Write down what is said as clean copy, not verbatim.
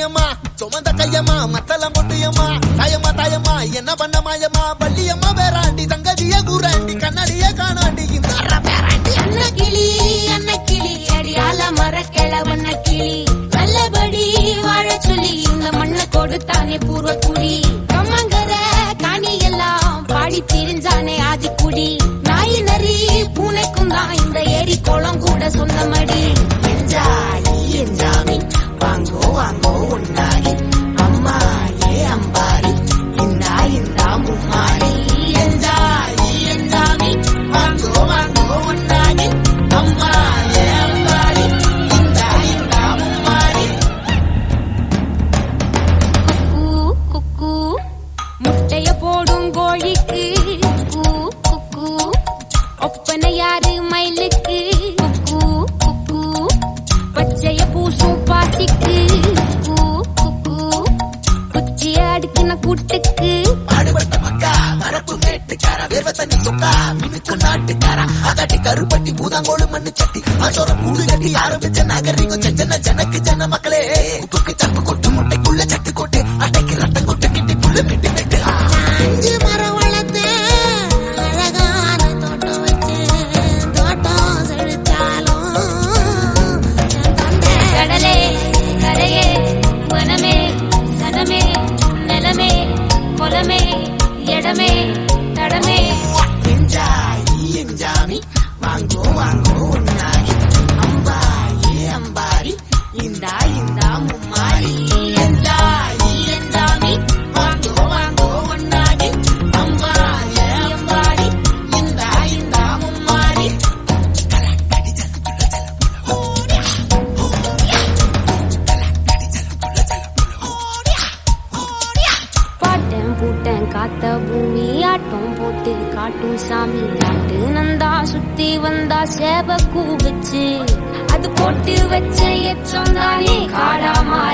முட்டியம்மா சுமந்த கையம்மா மத்தளம் கொட்டியம்மா தாயம்மா தாயம்மா என்ன பண்ண மாயம்மா பள்ளியம்மா வேறாண்டி சங்கதிய கூறாண்டி கண்ணாடிய காணாண்டி இந்த அன்ன கிளி அடியால மர கிழவண்ண கிளி நல்லபடி வாழ சொல்லி இந்த மண்ணை கொடுத்தானே பூர்வ குடி கம்மங்கர காணி எல்லாம் பாடி திரிஞ்சானே ஆதிக்குடி நாய் நரி பூனைக்கும் தான் இந்த ஏரி குளம் கூட சொந்தமடி என்ஜாமி வாங்கோ வாங்கோ உண்டாகி அம்மா ஏ அம்பாரி இந்தா இந்தா மும்மாரி என்ஜாமி வாங்கோ வாங்கோ உண்டாகி அம்மா ஏ அம்பாரி இந்தா இந்தா மும்மாரி குக்கு குக்கு முட்டைய போடும் கோழிக்கு குக்கு குக்கு ஒப்பனை யாரு மயிலுக்கு குக்கு குக்கு பச்சைய பூசும் பாசிக்கு குக்கு குக்கு குச்சிய அடுக்கின கூட்டுக்கு பாடுபட்ட மக்கா மரப்பு மேட்டுக்கார வேர்வ தண்ணி சொக்கா மினுக்கு நாட்டுக்கார அகட்டி கருப்பட்டி பூதாங்கோடு மண்ணு சட்டி அதோட கூடு கட்டி ஆரம்பிச்ச நகரிக்கும் செஞ்சன ஜனக்கு ஜன மக்களே உப்புக்கு சப்பு கொட்டு முட்டைக்குள்ள சட்டு கொட்டு அட்டைக்கு ரத்தம் கொட்டு கிட்டி புல்லு வெட்டி வெட்டு அஞ்சு மரம் வளர்த்து அழகான தோட்டம் வச்சு தோட்டம் செழிச்சாலும் கடலே கரையே வனமே சனமே நிலமே குலமே இடமே தடமே என்ஜாமி வாங்கோ வாங்கோ உன்னாகி அம்பா ஏ அம்பாரி இந்தா இந்தா மும்மாரி என்ஜாமி வாங்கோ வாங்கோ ஒன்னாகி அம்பா ஏ அம்பாரி இந்தா இந்தா மும்மாரி பாட்டன் பூட்டன் காத்த பூமி ஆட்டம் போட்டு காட்டும் சாமி நாட்டு நந்தா சுத்தி வந்தா சேவ கூவச்சு அது போட்டு வச்ச எச்சம் தானே காடா மாறி